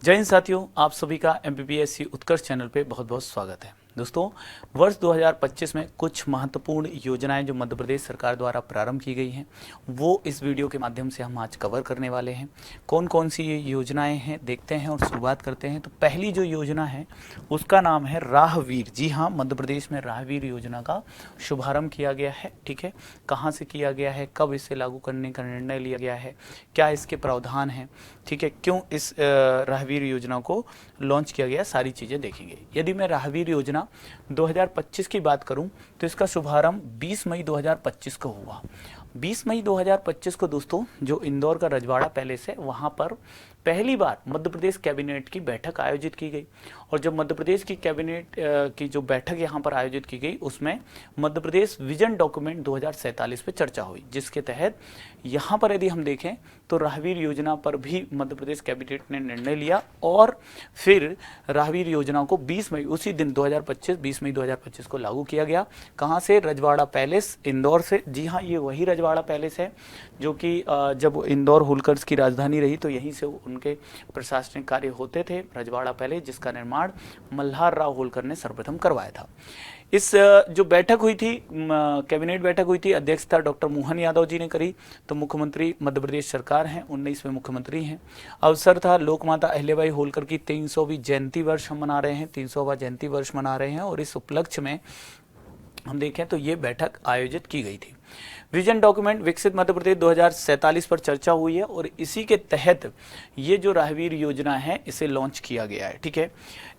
जय हिंद साथियों, आप सभी का एमपीपीएससी उत्कर्ष चैनल पे बहुत बहुत स्वागत है। दोस्तों, वर्ष 2025 में कुछ महत्वपूर्ण योजनाएं जो मध्य प्रदेश सरकार द्वारा प्रारंभ की गई हैं वो इस वीडियो के माध्यम से हम आज कवर करने वाले हैं। कौन कौन सी ये योजनाएं हैं देखते हैं और शुरुआत करते हैं। तो पहली जो योजना है उसका नाम है राहवीर। जी हाँ, मध्य प्रदेश में राहवीर योजना का शुभारंभ किया गया है। ठीक है, कहाँ से किया गया है, कब इसे लागू करने का निर्णय लिया गया है, क्या इसके प्रावधान हैं, ठीक है, क्यों इस राहवीर योजना को लॉन्च किया गया, सारी चीज़ें देखेंगे। यदि मैं राहवीर योजना 2025 की बात करूं तो इसका शुभारंभ 20 मई 2025 को हुआ। 20 मई 2025 को दोस्तों जो इंदौर का रजवाड़ा पैलेस है वहां पर पहली बार मध्य प्रदेश कैबिनेट की बैठक आयोजित की गई। और जब मध्य प्रदेश की कैबिनेट की जो बैठक यहाँ पर आयोजित की गई उसमें मध्य प्रदेश विजन डॉक्यूमेंट 2047 पे चर्चा हुई, जिसके तहत यहाँ पर यदि हम देखें तो राहवीर योजना पर भी मध्य प्रदेश कैबिनेट ने निर्णय लिया और फिर राहवीर योजना को 20 मई उसी दिन 20 मई 2025 को लागू किया गया। कहाँ से? रजवाड़ा पैलेस इंदौर से। जी हाँ, ये वही रजवाड़ा पैलेस है जो कि जब इंदौर होलकर्स की राजधानी रही तो यहीं से उनके प्रशासनिक कार्य होते थे। रजवाड़ा पैलेस जिसका निर्माण मल्हार राव होलकर ने सर्वप्रथम करवाया था। इस जो बैठक हुई थी, कैबिनेट बैठक हुई थी, अध्यक्षता डॉक्टर मोहन यादव जी ने करी। तो मुख्यमंत्री मध्य प्रदेश सरकार हैं, 19वें मुख्यमंत्री हैं। अवसर था लोकमाता अहिल्याबाई होलकर की 300वीं जयंती वर्ष हम मना रहे हैं, 300वां जयंती वर्ष मना रहे हैं। और इस उपलक्ष्य में हम देखें तो ये बैठक आयोजित की गई थी। विजन डॉक्यूमेंट विकसित मध्य प्रदेश 2047 पर चर्चा हुई है और इसी के तहत ये जो राहवीर योजना है इसे लॉन्च किया गया है। ठीक है,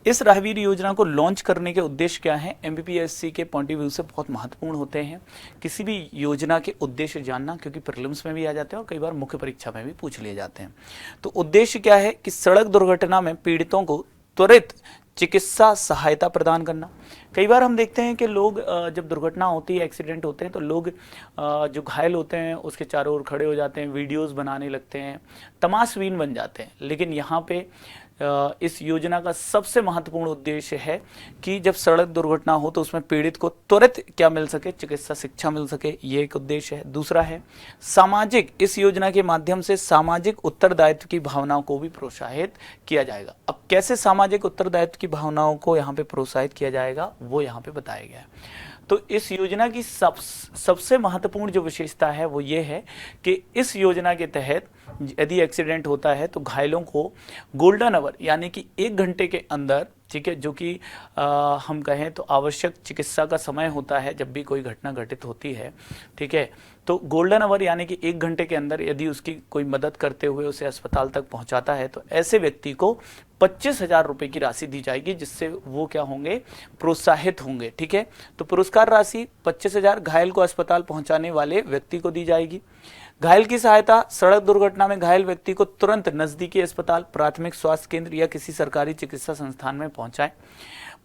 इस राहवीर योजना को लॉन्च करने के उद्देश्य क्या है, एमपीपीएससी के पॉइंट ऑफ व्यू से बहुत महत्वपूर्ण होते हैं किसी भी योजना के उद्देश्य जानना, क्योंकि प्रीलिम्स में भी आ जाते हैं और कई बार मुख्य परीक्षा में भी पूछ लिए जाते हैं। तो उद्देश्य क्या है कि सड़क दुर्घटना में पीड़ितों को त्वरित चिकित्सा सहायता प्रदान करना। कई बार हम देखते हैं कि लोग जब दुर्घटना होती है, एक्सीडेंट होते हैं, तो लोग जो घायल होते हैं उसके चारों ओर खड़े हो जाते हैं, वीडियोस बनाने लगते हैं, तमाशबीन बन जाते हैं। लेकिन यहाँ पे इस योजना का सबसे महत्वपूर्ण उद्देश्य है कि जब सड़क दुर्घटना हो तो उसमें पीड़ित को त्वरित क्या मिल सके, चिकित्सा शिक्षा मिल सके, ये एक उद्देश्य है। दूसरा है सामाजिक, इस योजना के माध्यम से सामाजिक उत्तरदायित्व की भावनाओं को भी प्रोत्साहित किया जाएगा। अब कैसे सामाजिक उत्तरदायित्व की भावनाओं को यहाँ पे प्रोत्साहित किया जाएगा वो यहाँ पे बताया गया है। तो इस योजना की सबसे महत्वपूर्ण जो विशेषता है वो ये है कि इस योजना के तहत यदि एक्सीडेंट होता है तो घायलों को गोल्डन आवर यानी कि 1 घंटे के अंदर, ठीक है, जो कि हम कहें तो आवश्यक चिकित्सा का समय होता है जब भी कोई घटना घटित होती है, ठीक है, तो गोल्डन आवर यानी कि 1 घंटे के अंदर यदि उसकी कोई मदद करते हुए उसे अस्पताल तक पहुंचाता है तो ऐसे व्यक्ति को 25,000 रुपये की राशि दी जाएगी, जिससे वो क्या होंगे, प्रोत्साहित होंगे। ठीक है, तो पुरस्कार राशि 25,000 घायल को अस्पताल पहुंचाने वाले व्यक्ति को दी जाएगी। घायल की सहायता, सड़क दुर्घटना में घायल व्यक्ति को तुरंत नजदीकी अस्पताल, प्राथमिक स्वास्थ्य केंद्र या किसी सरकारी चिकित्सा संस्थान में पहुंचाएं।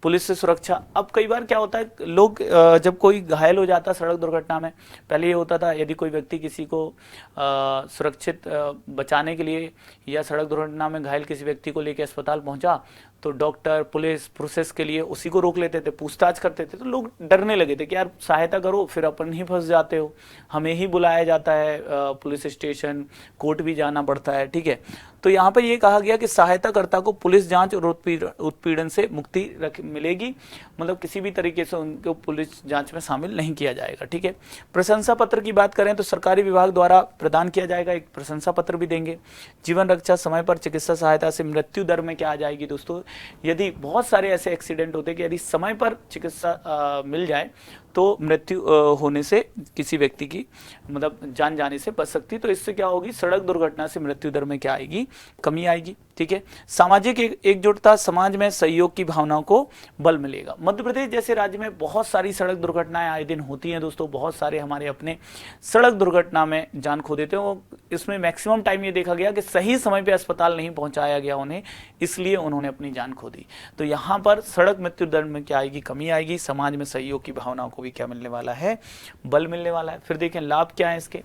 पुलिस से सुरक्षा, अब कई बार क्या होता है, लोग जब कोई घायल हो जाता सड़क दुर्घटना में, पहले ये होता था यदि कोई व्यक्ति किसी को सुरक्षित बचाने के लिए या सड़क दुर्घटना में घायल किसी व्यक्ति को लेकर अस्पताल पहुंचा तो डॉक्टर पुलिस प्रोसेस के लिए उसी को रोक लेते थे, पूछताछ करते थे। तो लोग डरने लगे थे कि यार सहायता करो, फिर अपन ही फंस जाते हो, हमें ही बुलाया जाता है पुलिस स्टेशन, कोर्ट भी जाना पड़ता है। ठीक है, तो यहाँ पे ये कहा गया कि सहायताकर्ता को पुलिस जांच और उत्पीड़न से मुक्ति मिलेगी, मतलब किसी भी तरीके से उनको पुलिस जांच में शामिल नहीं किया जाएगा। ठीक है, प्रशंसा पत्र की बात करें तो सरकारी विभाग द्वारा प्रदान किया जाएगा, एक प्रशंसा पत्र भी देंगे। जीवन रक्षा, समय पर चिकित्सा सहायता से मृत्यु दर में क्या आ जाएगी दोस्तों, यदि बहुत सारे ऐसे एक्सीडेंट होते हैं कि यदि समय पर चिकित्सा मिल जाए तो मृत्यु होने से किसी व्यक्ति की मतलब जान जाने से बच सकती। तो इससे क्या होगी, सड़क दुर्घटना से मृत्यु दर में क्या आएगी, कमी आएगी। ठीक है, सामाजिक एकजुटता, समाज में सहयोग की भावनाओं को बल मिलेगा। मध्य प्रदेश जैसे राज्य में बहुत सारी सड़क दुर्घटनाएं आए दिन होती हैं दोस्तों, बहुत सारे हमारे अपने सड़क दुर्घटना में जान खो देते हैं। इसमें मैक्सिमम टाइम ये देखा गया कि सही समय पे अस्पताल नहीं पहुंचाया गया उन्हें, इसलिए उन्होंने अपनी जान खो दी। तो यहाँ पर सड़क मृत्यु दर में क्या आएगी, कमी आएगी। समाज में सहयोग की भावनाओं को भी क्या मिलने वाला है, बल मिलने वाला है। फिर देखें लाभ क्या है इसके,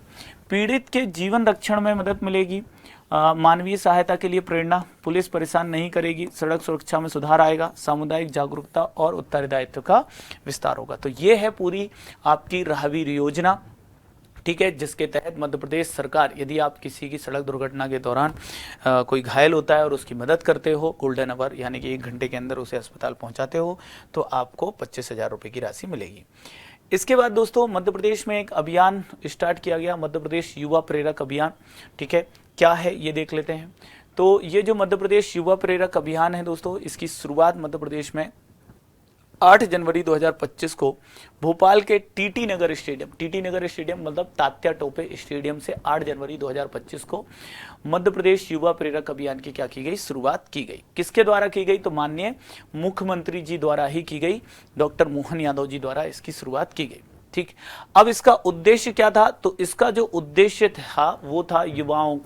पीड़ित के जीवन रक्षण में मदद मिलेगी, मानवीय सहायता के लिए प्रेरणा, पुलिस परेशान नहीं करेगी, सड़क सुरक्षा में सुधार आएगा, सामुदायिक जागरूकता और उत्तरदायित्व का विस्तार होगा। तो ये है पूरी आपकी राहवीर योजना। ठीक है, जिसके तहत मध्य प्रदेश सरकार, यदि आप किसी की सड़क दुर्घटना के दौरान कोई घायल होता है और उसकी मदद करते हो, गोल्डन आवर यानी कि 1 घंटे के अंदर उसे अस्पताल पहुंचाते हो, तो आपको 25,000 रुपये की राशि मिलेगी। इसके बाद दोस्तों मध्य प्रदेश में एक अभियान स्टार्ट किया गया, मध्य प्रदेश युवा प्रेरक अभियान। ठीक है, क्या है ये देख लेते हैं। तो ये जो मध्य प्रदेश युवा प्रेरक अभियान है दोस्तों, इसकी शुरुआत मध्य प्रदेश में 8 जनवरी 2025 को भोपाल के टीटी नगर स्टेडियम मतलब तात्या टोपे स्टेडियम से 8 जनवरी 2025 को मध्य प्रदेश युवा प्रेरक अभियान की क्या की गई, शुरुआत की गई। किसके द्वारा की गई, तो माननीय मुख्यमंत्री जी द्वारा ही की गई, डॉक्टर मोहन यादव जी द्वारा इसकी शुरुआत की गई। ठीक, अब इसका उद्देश्य क्या था, तो इसका जो उद्देश्य था वो था युवाओं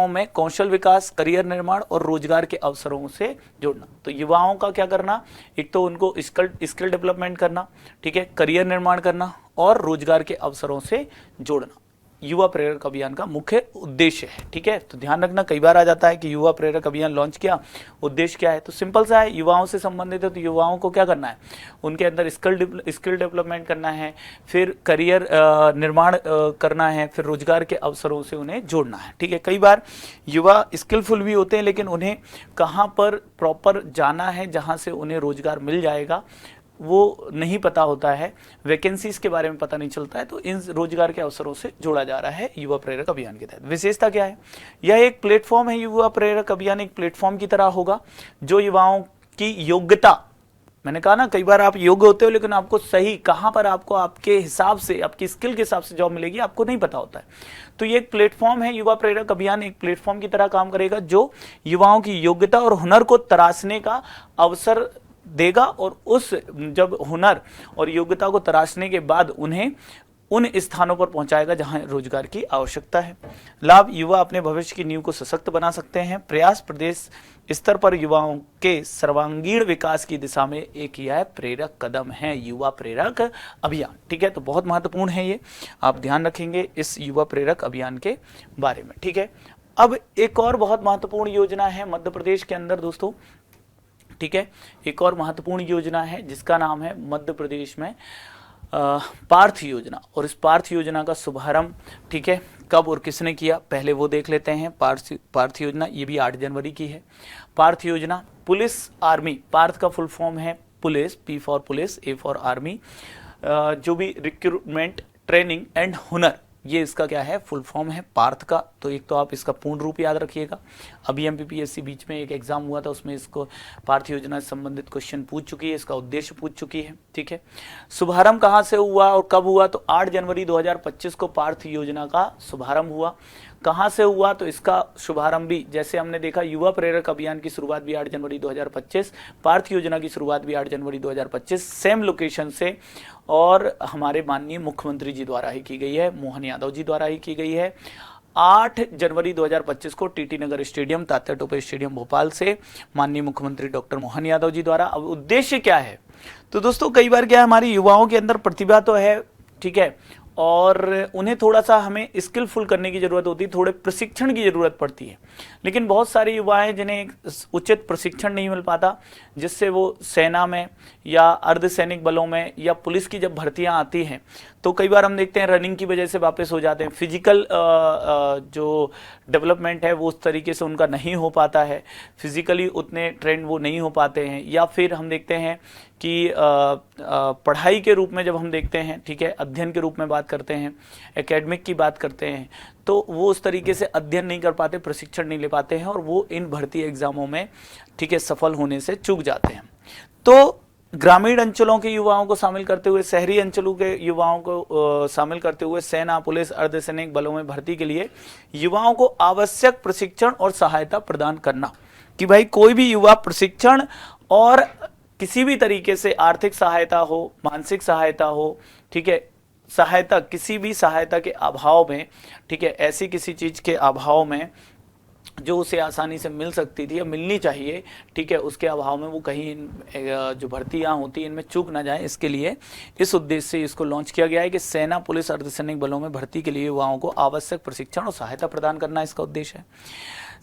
में कौशल विकास, करियर निर्माण और रोजगार के अवसरों से जोड़ना। तो युवाओं का क्या करना, एक तो उनको स्किल डेवलपमेंट करना, ठीक है, करियर निर्माण करना और रोजगार के अवसरों से जोड़ना, युवा प्रेरक अभियान का मुख्य उद्देश्य है। ठीक है, तो ध्यान रखना, कई बार आ जाता है कि युवा प्रेरक अभियान लॉन्च किया, उद्देश्य क्या है, तो सिंपल सा है, युवाओं से संबंधित है। तो युवाओं को क्या करना है, उनके अंदर स्किल डेवलपमेंट करना है, फिर करियर निर्माण करना है, फिर रोजगार के अवसरों से उन्हें जोड़ना है। ठीक है, कई बार युवा स्किलफुल भी होते हैं, लेकिन उन्हें कहाँ पर प्रॉपर जाना है जहाँ से उन्हें रोजगार मिल जाएगा वो नहीं पता होता है, वैकेंसीज के बारे में पता नहीं चलता है। तो इन रोजगार के अवसरों से जोड़ा जा रहा है युवा प्रेरक अभियान के तहत। विशेषता क्या है, यह एक प्लेटफॉर्म है, युवा प्रेरक अभियान एक प्लेटफॉर्म की तरह होगा जो युवाओं की योग्यता, मैंने कहा ना कई बार आप योग्य होते हो लेकिन आपको सही कहां पर आपको आपके हिसाब से, आपकी स्किल के हिसाब से जॉब मिलेगी आपको नहीं पता होता है। तो ये एक प्लेटफॉर्म है, युवा प्रेरक अभियान एक प्लेटफॉर्म की तरह काम करेगा जो युवाओं की योग्यता और हुनर को तराशने का अवसर देगा, और उस जब हुनर और योग्यता को तराशने के बाद उन्हें उन स्थानों पर पहुंचाएगा जहां रोजगार की आवश्यकता है। लाभ, युवा अपने भविष्य की नींव को सशक्त बना सकते हैं। प्रयास, प्रदेश स्तर पर युवाओं के सर्वांगीण विकास की दिशा में एक यह प्रेरक कदम है, युवा प्रेरक अभियान। ठीक है, तो बहुत महत्वपूर्ण है ये, आप ध्यान रखेंगे इस युवा प्रेरक अभियान के बारे में। ठीक है, अब एक और बहुत महत्वपूर्ण योजना है मध्य प्रदेश के अंदर दोस्तों। ठीक है, एक और महत्वपूर्ण योजना है जिसका नाम है मध्य प्रदेश में पार्थ योजना, और इस पार्थ योजना का शुभारंभ, ठीक है, कब और किसने किया पहले वो देख लेते हैं। पार्थ योजना ये भी 8 जनवरी की है। पार्थ योजना पुलिस आर्मी, पार्थ का फुल फॉर्म है police, P for police, A for army, जो भी रिक्रूटमेंट, ट्रेनिंग एंड हुनर, ये इसका क्या है, फुल फॉर्म है पार्थ का। तो एक तो आप इसका पूर्ण रूप याद रखिएगा, अभी MPPSC बीच में एक एग्जाम हुआ था उसमें इसको पार्थ योजना से संबंधित क्वेश्चन पूछ चुकी है, इसका उद्देश्य पूछ चुकी है। ठीक है, शुभारंभ कहाँ से हुआ और कब हुआ, तो 8 जनवरी 2025 को पार्थ योजना का शुभारंभ हुआ। कहाँ से हुआ, तो इसका शुभारंभ भी जैसे हमने देखा, युवा प्रेरक अभियान की शुरुआत भी 8 जनवरी 2025, पार्थ योजना की शुरुआत भी 8 जनवरी 2025 सेम लोकेशन से, और हमारे माननीय मुख्यमंत्री जी द्वारा ही की गई है, मोहन यादव जी द्वारा ही की गई है। 8 जनवरी 2025 को टीटी नगर स्टेडियम, तात्या टोपे स्टेडियम भोपाल से माननीय मुख्यमंत्री डॉक्टर मोहन यादव जी द्वारा। अब उद्देश्य क्या है, तो दोस्तों कई बार क्या है, हमारी युवाओं के अंदर प्रतिभा तो है, ठीक है, और उन्हें थोड़ा सा हमें स्किलफुल करने की जरूरत होती है, थोड़े प्रशिक्षण की जरूरत पड़ती है। लेकिन बहुत सारे युवा हैं जिन्हें उचित प्रशिक्षण नहीं मिल पाता, जिससे वो सेना में या अर्धसैनिक बलों में या पुलिस की जब भर्तियां आती हैं तो कई बार हम देखते हैं रनिंग की वजह से वापस हो जाते हैं, फिजिकल जो डेवलपमेंट है वो उस तरीके से उनका नहीं हो पाता है, फिजिकली उतने ट्रेंड वो नहीं हो पाते हैं, या फिर हम देखते हैं कि पढ़ाई के रूप में जब हम देखते हैं, ठीक है, अध्ययन के रूप में बात करते हैं, एकेडमिक की बात करते हैं, तो वो उस तरीके से अध्ययन नहीं कर पाते, प्रशिक्षण नहीं ले पाते हैं, और वो इन भर्ती एग्जामों में, ठीक है, सफल होने से चूक जाते हैं। तो ग्रामीण अंचलों के युवाओं को शामिल करते हुए, शहरी अंचलों के युवाओं को शामिल करते हुए सेना, पुलिस, अर्धसैनिक बलों में भर्ती के लिए युवाओं को आवश्यक प्रशिक्षण और सहायता प्रदान करना, कि भाई कोई भी युवा प्रशिक्षण और किसी भी तरीके से आर्थिक सहायता हो, मानसिक सहायता हो, ठीक है, सहायता किसी भी सहायता के अभाव में, ठीक है, ऐसी किसी चीज के अभाव में जो उसे आसानी से मिल सकती थी या मिलनी चाहिए, ठीक है, उसके अभाव में वो कहीं जो भर्तियां होती हैं इनमें चूक ना जाए, इसके लिए इस उद्देश्य से इसको लॉन्च किया गया है कि सेना, पुलिस, अर्धसैनिक बलों में भर्ती के लिए युवाओं को आवश्यक प्रशिक्षण और सहायता प्रदान करना इसका उद्देश्य है।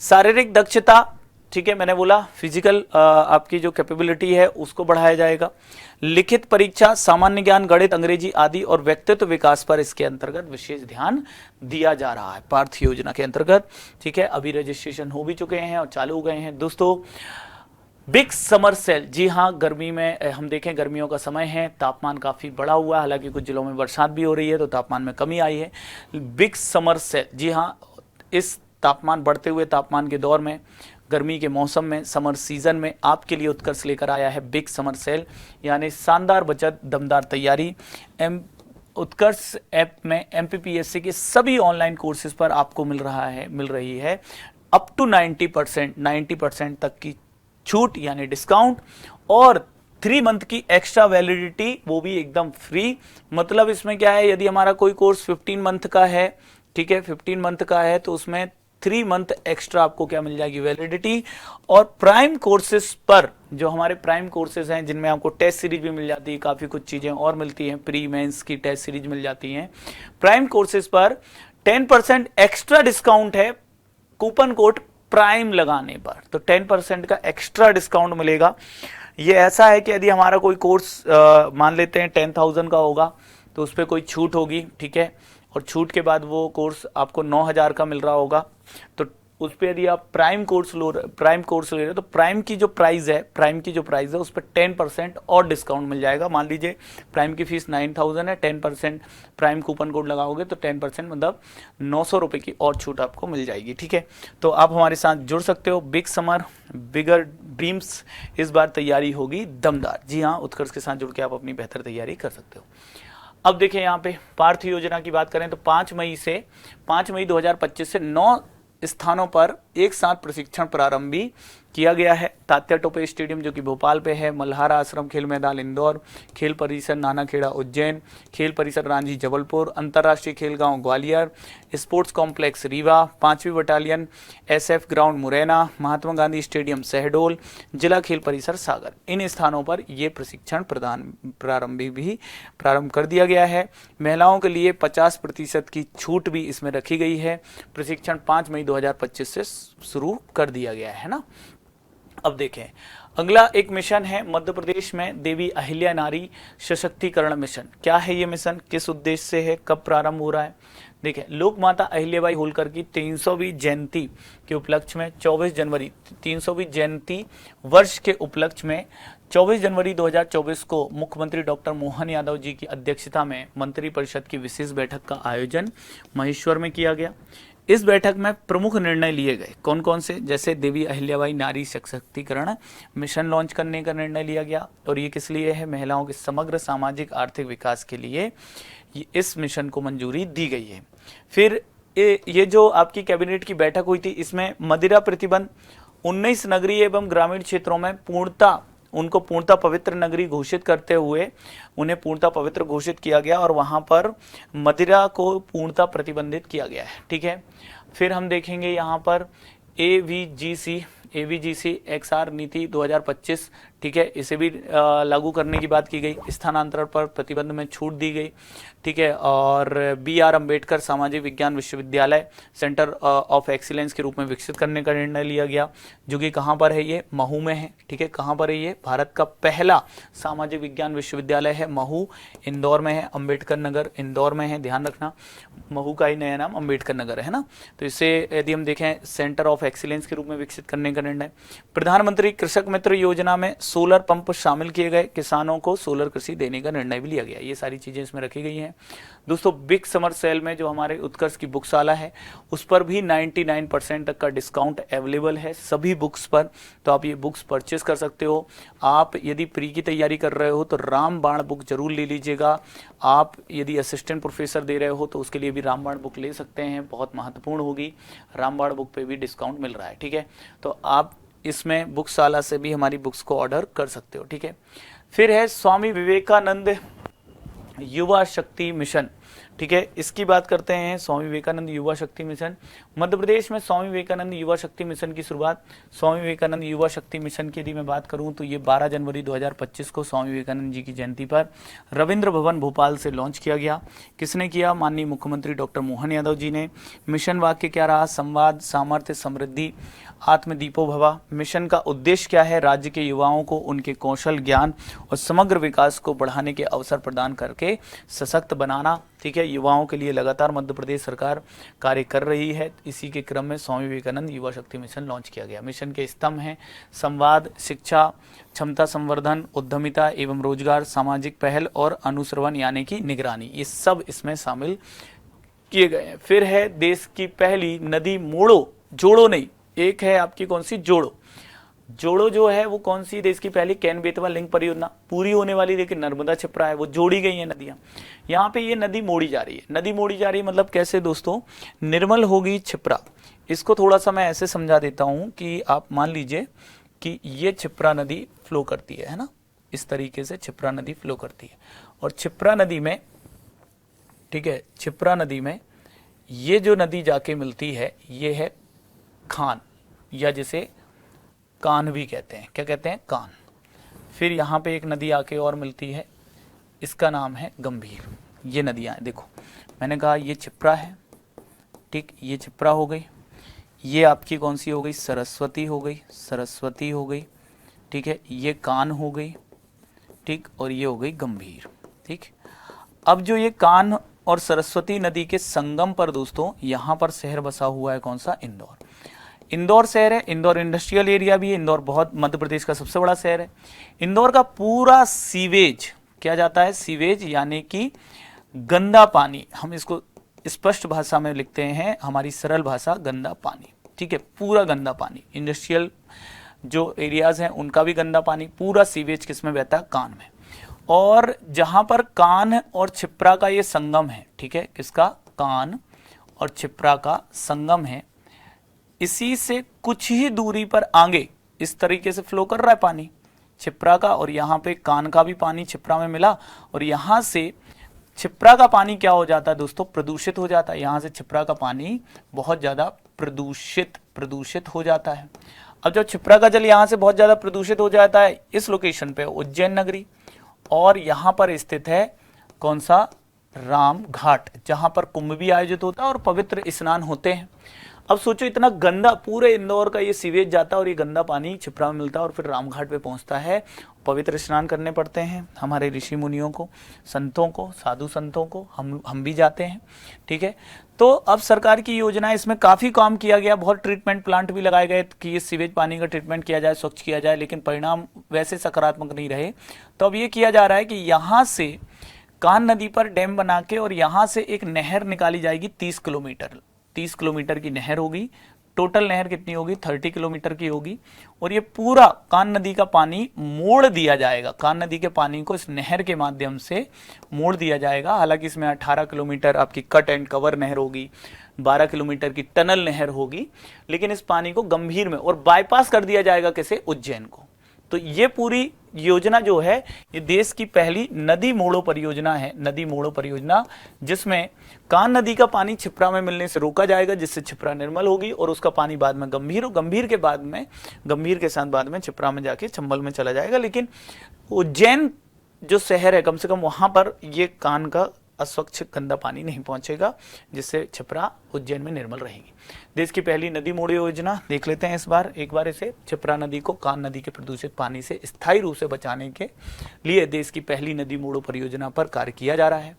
शारीरिक दक्षता, ठीक है, मैंने बोला फिजिकल आपकी जो कैपेबिलिटी है उसको बढ़ाया जाएगा। लिखित परीक्षा, सामान्य ज्ञान, गणित, अंग्रेजी आदि और व्यक्तित्व विकास पर इसके अंतर्गत विशेष ध्यान दिया जा रहा है पार्थ योजना के अंतर्गत। ठीक है, अभी रजिस्ट्रेशन हो भी चुके हैं और चालू हो गए हैं। दोस्तों बिग समर सेल, जी हाँ, गर्मी में हम देखें गर्मियों का समय है, तापमान काफ़ी बढ़ा हुआ है, हालांकि कुछ जिलों में बरसात भी हो रही है तो तापमान में कमी आई है। बिग समर सेल, जी हाँ, इस तापमान बढ़ते हुए तापमान के दौर में, गर्मी के मौसम में, समर सीजन में आपके लिए उत्कर्ष लेकर आया है बिग समर सेल, यानी शानदार बचत, दमदार तैयारी। उत्कर्ष ऐप में एमपीपीएससी के सभी ऑनलाइन कोर्सेज पर आपको मिल रही है अप टू 90% तक की छूट यानी डिस्काउंट, और 3 मंथ की एक्स्ट्रा वैलिडिटी, वो भी एकदम फ्री। मतलब इसमें क्या है, यदि हमारा कोई कोर्स 15 मंथ का है, ठीक है, 15 मंथ का है तो उसमें 3 मंथ एक्स्ट्रा आपको क्या मिल जाएगी, वैलिडिटी। और प्राइम कोर्सेज पर, जो हमारे प्राइम कोर्सेज हैं जिनमें आपको टेस्ट सीरीज भी मिल जाती है, काफ़ी कुछ चीज़ें और मिलती हैं, प्री मेंस की टेस्ट सीरीज मिल जाती हैं, प्राइम कोर्सेज पर 10% एक्स्ट्रा डिस्काउंट है कूपन कोड प्राइम लगाने पर, तो 10% का एक्स्ट्रा डिस्काउंट मिलेगा। ये ऐसा है कि यदि हमारा कोई कोर्स मान लेते हैं 10,000 का होगा तो उस पर कोई छूट होगी, ठीक है, और छूट के बाद वो कोर्स आपको 9,000 का मिल रहा होगा, तो उस पर यदि आप प्राइम कोर्स ले रहे हो तो प्राइम की जो प्राइस है उस पर 10% और डिस्काउंट मिल जाएगा। मान लीजिए प्राइम की फीस 9,000 है, 10% प्राइम कूपन कोड लगाओगे तो 10% मतलब 900 रुपये की और छूट आपको मिल जाएगी। ठीक है, तो आप हमारे साथ जुड़ सकते हो। बिग समर बिगर ड्रीम्स, इस बार तैयारी होगी दमदार। जी हाँ, उत्कर्ष के साथ जुड़ के आप अपनी बेहतर तैयारी कर सकते हो। अब देखें यहाँ पे पार्थ योजना की बात करें तो 5 मई 2025 से 9 स्थानों पर एक साथ प्रशिक्षण प्रारंभ भी किया गया है। तात्या टोपे स्टेडियम जो कि भोपाल पे है, मल्हारा आश्रम खेल मैदान इंदौर, खेल परिसर नानाखेड़ा उज्जैन, खेल परिसर रांझी जबलपुर, अंतर्राष्ट्रीय खेल गांव ग्वालियर, स्पोर्ट्स कॉम्प्लेक्स रीवा, 5वीं battalion SF ground Morena, Mahatma Gandhi stadium Shahdol, जिला खेल परिसर सागर, इन स्थानों पर यह प्रशिक्षण प्रारंभ कर दिया गया है। महिलाओं के लिए 50% की छूट भी इसमें रखी गई है। प्रशिक्षण 5 मई 2025 से शुरू कर दिया गया है ना। अब देखें अगला एक मिशन है मध्य प्रदेश में देवी अहिल्या नारी सशक्तिकरण मिशन। क्या है ये मिशन, किस उद्देश्य से है, कब प्रारंभ हो रहा है? देखिए, लोक माता अहिल्याबाई होलकर की 300वीं जयंती के उपलक्ष्य में 24 जनवरी 300वीं जयंती वर्ष के उपलक्ष्य में 24 जनवरी 2024 को मुख्यमंत्री डॉक्टर मोहन यादव जी की अध्यक्षता में मंत्रिपरिषद की विशेष बैठक का आयोजन महेश्वर में किया गया। इस बैठक में प्रमुख निर्णय लिए गए। कौन कौन से? जैसे देवी अहिल्याबाई नारी सशक्तिकरण मिशन लॉन्च करने का निर्णय लिया गया, और ये किस लिए है? महिलाओं के समग्र सामाजिक आर्थिक विकास के लिए इस मिशन को मंजूरी दी गई है। फिर ये जो आपकी कैबिनेट की बैठक हुई थी, इसमें मदिरा प्रतिबंध 19 नगरीय एवं ग्रामीण क्षेत्रों में उनको पूर्णतः पवित्र नगरी घोषित करते हुए उन्हें पूर्णतः पवित्र घोषित किया गया और वहां पर मदिरा को पूर्णतः प्रतिबंधित किया गया है। ठीक है, फिर हम देखेंगे यहाँ पर एवीजीसी एक्सआर नीति 2025, ठीक है, इसे भी लागू करने की बात की गई। स्थानांतरण पर प्रतिबंध में छूट दी गई। ठीक है, और BR अम्बेडकर सामाजिक विज्ञान विश्वविद्यालय सेंटर ऑफ एक्सीलेंस के रूप में विकसित करने का निर्णय लिया गया, जो कि कहाँ पर है? ये महू में है। ठीक है, कहाँ पर है ये? भारत का पहला सामाजिक विज्ञान विश्वविद्यालय है महू, इंदौर में है। अम्बेडकर नगर इंदौर में है, ध्यान रखना, महू का ही नया नाम अम्बेडकर नगर है ना। तो इसे यदि हम देखें सेंटर ऑफ एक्सीलेंस के रूप में विकसित करने का निर्णय। प्रधानमंत्री कृषक मित्र योजना में सोलर पंप शामिल किए गए, किसानों को सोलर कृषि देने का निर्णय भी लिया गया। ये सारी चीजें इसमें रखी गई हैं। दोस्तों, बिग समर सेल में जो हमारे उत्कर्ष की बुकशाला है उस पर भी 99% तक का डिस्काउंट अवेलेबल है सभी बुक्स पर, तो आप ये बुक्स परचेस कर सकते हो। आप यदि प्री की तैयारी कर रहे हो तो रामबाण बुक जरूर ले लीजिएगा। आप यदि असिस्टेंट प्रोफेसर दे रहे हो तो उसके लिए भी रामबाण बुक ले सकते हैं, बहुत महत्वपूर्ण होगी। रामबाण बुक पे भी डिस्काउंट मिल रहा है। ठीक है, तो आप इसमें बुकशाला से भी हमारी बुक्स को ऑर्डर कर सकते हो। ठीक है, फिर है स्वामी विवेकानंद युवा शक्ति मिशन। ठीक है, इसकी बात करते हैं। स्वामी विवेकानंद युवा शक्ति मिशन, मध्य प्रदेश में स्वामी विवेकानंद युवा शक्ति मिशन की शुरुआत, स्वामी विवेकानंद युवा शक्ति मिशन की यदि मैं बात करूं तो ये 12 जनवरी 2025 को स्वामी विवेकानंद जी की जयंती पर रविंद्र भवन भोपाल से लॉन्च किया गया। किसने किया? माननीय मुख्यमंत्री डॉक्टर मोहन यादव जी ने। मिशन वाक्य क्या रहा? संवाद, सामर्थ्य, समृद्धि, आत्मदीपो भवा। मिशन का उद्देश्य क्या है? राज्य के युवाओं को उनके कौशल, ज्ञान और समग्र विकास को बढ़ाने के अवसर प्रदान करके सशक्त बनाना। ठीक है, युवाओं के लिए लगातार मध्य प्रदेश सरकार कार्य कर रही है। इसी के क्रम में स्वामी विवेकानंद युवा शक्ति मिशन लॉन्च किया गया। मिशन के स्तंभ हैं संवाद, शिक्षा, क्षमता संवर्धन, उद्यमिता एवं रोजगार, सामाजिक पहल और अनुश्रवण यानी कि निगरानी, ये सब इसमें शामिल किए गए हैं। फिर है देश की पहली नदी मोड़ो, जोड़ो नहीं, एक है आपकी कौन सी? जोड़ो। जोड़ो जो है वो कौन सी? देश की पहली कैन बेतवा लिंक परियोजना पूरी होने वाली, लेकिन नर्मदा छिपरा है, वो जोड़ी गई है नदियां। यहाँ पे ये नदी मोड़ी जा रही है। नदी मोड़ी जा रही है मतलब कैसे दोस्तों? निर्मल होगी छिपरा। इसको थोड़ा सा मैं ऐसे समझा देता हूं कि आप मान लीजिए कि ये छिपरा नदी फ्लो करती है ना, इस तरीके से छिपरा नदी फ्लो करती है। और छिपरा नदी में, ठीक है, छिपरा नदी में ये जो नदी जाके मिलती है ये है खान, या जिसे कान भी कहते हैं। क्या कहते हैं? कान। फिर यहाँ पे एक नदी आके और मिलती है, इसका नाम है गंभीर। ये नदियाँ हैं, देखो मैंने कहा ये छिपरा है, ठीक, ये छिपरा हो गई। ये आपकी कौन सी हो गई? सरस्वती हो गई, सरस्वती हो गई, ठीक है। ये कान हो गई, ठीक, और ये हो गई गंभीर, ठीक। अब जो ये कान और सरस्वती नदी के संगम पर दोस्तों यहाँ पर शहर बसा हुआ है, कौन सा? इंदौर। इंदौर शहर है, इंदौर इंडस्ट्रियल एरिया भी है। इंदौर बहुत मध्य प्रदेश का सबसे बड़ा शहर है। इंदौर का पूरा सीवेज क्या जाता है? सीवेज यानी कि गंदा पानी, हम इसको स्पष्ट भाषा में लिखते हैं, हमारी सरल भाषा, गंदा पानी, ठीक है। पूरा गंदा पानी, इंडस्ट्रियल जो एरियाज हैं उनका भी गंदा पानी, पूरा सीवेज किसमें बहता है? कान में। और जहां पर कान और छिपरा का ये संगम है, ठीक है, किसका? कान और छिपरा का संगम है, इसी से कुछ ही दूरी पर आगे इस तरीके से फ्लो कर रहा है पानी छिपरा का, और यहाँ पे कान का भी पानी छिपरा में मिला, और यहाँ से छिपरा का पानी क्या हो जाता है दोस्तों? प्रदूषित हो जाता है। यहाँ से छिपरा का पानी बहुत ज्यादा प्रदूषित हो जाता है। अब जब छिपरा का जल यहाँ से बहुत ज्यादा प्रदूषित हो जाता है, इस लोकेशन पे उज्जैन नगरी, और यहाँ पर स्थित है कौन सा? राम घाट, जहां पर कुंभ भी आयोजित होता है और पवित्र स्नान होते हैं। अब सोचो इतना गंदा पूरे इंदौर का ये सीवेज जाता है और ये गंदा पानी छिपरा में मिलता है और फिर रामघाट पे पहुंचता है, पवित्र स्नान करने पड़ते हैं हमारे ऋषि मुनियों को, संतों को, साधु संतों को, हम भी जाते हैं, ठीक है। तो अब सरकार की योजना, इसमें काफी काम किया गया, बहुत ट्रीटमेंट प्लांट भी लगाए गए कि ये सीवेज पानी का ट्रीटमेंट किया जाए, स्वच्छ किया जाए, लेकिन परिणाम वैसे सकारात्मक नहीं रहे। तो अब ये किया जा रहा है कि यहाँ से कान नदी पर डैम बना के और यहाँ से एक नहर निकाली जाएगी 30 किलोमीटर की नहर होगी। टोटल नहर कितनी होगी? 30 किलोमीटर की होगी। और ये पूरा कान नदी का पानी मोड़ दिया जाएगा, कान नदी के पानी को इस नहर के माध्यम से मोड़ दिया जाएगा। हालांकि इसमें 18 किलोमीटर आपकी कट एंड कवर नहर होगी, 12 किलोमीटर की टनल नहर होगी, लेकिन इस पानी को गंभीर में और बाईपास कर दिया जाएगा कैसे? उज्जैन को। तो ये पूरी योजना जो है ये देश की पहली नदी मोड़ो परियोजना है, नदी मोड़ो परियोजना, जिसमें कान नदी का पानी छिपरा में मिलने से रोका जाएगा, जिससे छिपरा निर्मल होगी और उसका पानी बाद में गंभीर हो, गंभीर के साथ बाद में छिपरा में जाके चंबल में चला जाएगा। लेकिन उज्जैन जो शहर है, कम से कम वहां पर ये कान का अस्वच्छ गंदा पानी नहीं पहुंचेगा, जिससे छिपरा उज्जैन में निर्मल रहेगी। देश की पहली नदी मोड़ो योजना देख लेते हैं इस बार, एक बार इसे। छिपरा नदी को कान नदी के प्रदूषित पानी से स्थायी रूप से बचाने के लिए देश की पहली नदी मोड़ो परियोजना पर कार्य किया जा रहा है।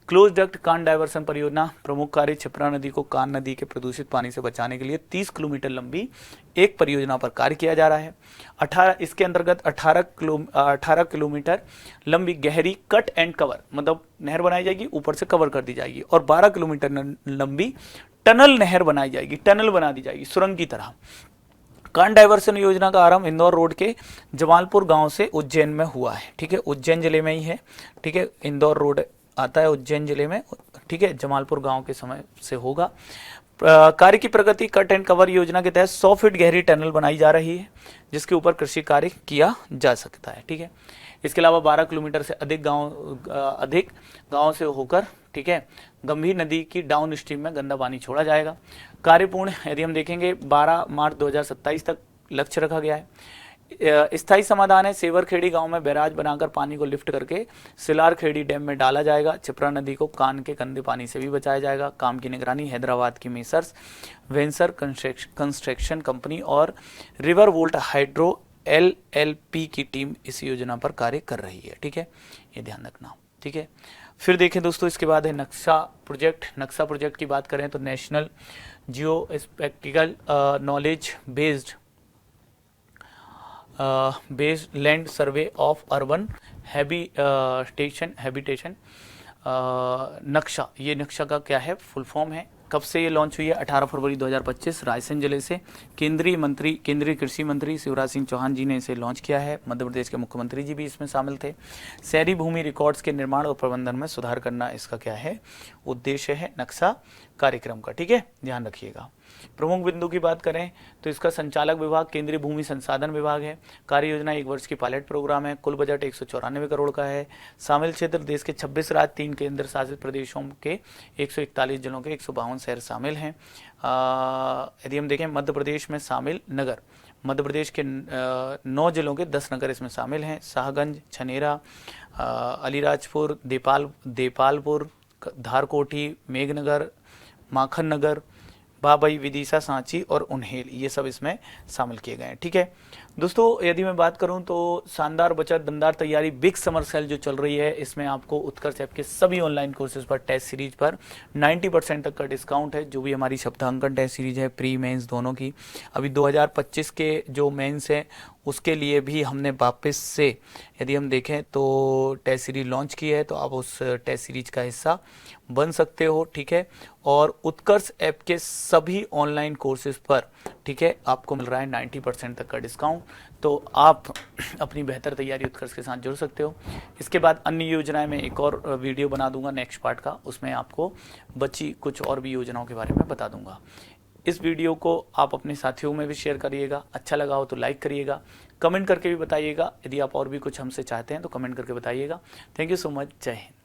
क्लोज डक्ट कान डायवर्सन परियोजना, प्रमुख कार्य छिपरा नदी को कान नदी के प्रदूषित पानी से बचाने के लिए 30 किलोमीटर लंबी एक परियोजना पर कार्य किया जा रहा है। इसके अंतर्गत 18 किलोमीटर लंबी गहरी कट एंड कवर, मतलब नहर बनाई जाएगी, ऊपर से कवर कर दी जाएगी, और 12 किलोमीटर लंबी टनल नहर बनाई जाएगी, टनल बना दी जाएगी सुरंग की तरह। कान डायवर्सन योजना का आरंभ इंदौर रोड के जमालपुर गांव से उज्जैन में हुआ है, ठीक है, उज्जैन जिले में ही है, ठीक है। इंदौर रोड आता है उज्जैन जिले में, ठीक है, जमालपुर गांव के समय से होगा। कार्य की प्रगति, कट एंड कवर योजना के तहत 100 फीट गहरी टनल बनाई जा रही है, जिसके ऊपर कृषि कार्य किया जा सकता है, ठीक है। इसके अलावा 12 किलोमीटर से अधिक गांव से होकर, ठीक है, गंभीर नदी की डाउन स्ट्रीम में गंदा पानी छोड़ा जाएगा। कार्यपूर्ण यदि हम देखेंगे 12 मार्च 2027 तक लक्ष्य रखा गया है। स्थायी समाधान है, सेवरखेड़ी गांव में बैराज बनाकर पानी को लिफ्ट करके सिलारखेड़ी डैम में डाला जाएगा। चिपरा नदी को कान के गंदे पानी से भी बचाया जाएगा। काम की निगरानी हैदराबाद की मेसर्स वेंसर कंस्ट्रक्शन कंपनी और रिवर वोल्ट हाइड्रो LLP की टीम इस योजना पर कार्य कर रही है। ठीक है, ये ध्यान रखना। ठीक है, फिर देखें दोस्तों, इसके बाद है नक्शा प्रोजेक्ट। नक्शा प्रोजेक्ट की बात करें तो national Jio spectacled knowledge based land survey of urban habitation नक्शा, ये नक्शा का क्या है, फुल फॉर्म है। कब से ये लॉन्च हुई है? 18 फरवरी 2025 रायसेन जिले से केंद्रीय कृषि मंत्री शिवराज सिंह चौहान जी ने इसे लॉन्च किया है। मध्य प्रदेश के मुख्यमंत्री जी भी इसमें शामिल थे। शहरी भूमि रिकॉर्ड्स के निर्माण और प्रबंधन में सुधार करना इसका क्या है, उद्देश्य है नक्शा कार्यक्रम का। ठीक है, ध्यान रखिएगा। प्रमुख बिंदु की बात करें तो इसका संचालक विभाग केंद्रीय भूमि संसाधन विभाग है। कार्य योजना 1 वर्ष की पायलट प्रोग्राम है। कुल बजट 194 करोड़ का है। शामिल क्षेत्र देश के 26 राज्य, 3 केंद्र शासित प्रदेशों के 141 जिलों के 152 शहर शामिल हैं। यदि हम देखें मध्य प्रदेश में शामिल नगर, मध्य प्रदेश के 9 जिलों के 10 नगर इसमें शामिल हैं। शाहगंज, छनेरा, अलीराजपुर, देपालपुर, धारकोटी, मेघनगर, माखन नगर, बाबई, विदिशा, सांची और उन्हेल, ये सब इसमें शामिल किए गए हैं। ठीक है दोस्तों, यदि मैं बात करूं तो शानदार बचत दमदार तैयारी बिग समर सेल जो चल रही है, इसमें आपको उत्कर्ष ऐप के सभी ऑनलाइन कोर्सेज पर टेस्ट सीरीज पर 90% तक का डिस्काउंट है। जो भी हमारी सप्ताहांकन टेस्ट सीरीज है, प्री मेंस दोनों की, अभी 2025 के जो मेंस है उसके लिए भी हमने वापस से यदि हम देखें तो टेस्ट सीरीज लॉन्च की है, तो आप उस टेस्ट सीरीज का हिस्सा बन सकते हो। ठीक है, और उत्कर्ष ऐप के सभी ऑनलाइन कोर्सेज पर, ठीक है, आपको मिल रहा है 90% तक का डिस्काउंट। तो आप अपनी बेहतर तैयारी उत्कर्ष के साथ जुड़ सकते हो। इसके बाद अन्य योजनाएं मैं एक और वीडियो बना दूंगा नेक्स्ट पार्ट का, उसमें आपको बची कुछ और भी योजनाओं के बारे में बता दूंगा। इस वीडियो को आप अपने साथियों में भी शेयर करिएगा, अच्छा लगा हो तो लाइक करिएगा, कमेंट करके भी बताइएगा। यदि आप और भी कुछ हमसे चाहते हैं तो कमेंट करके बताइएगा। थैंक यू सो मच, जय हिंद।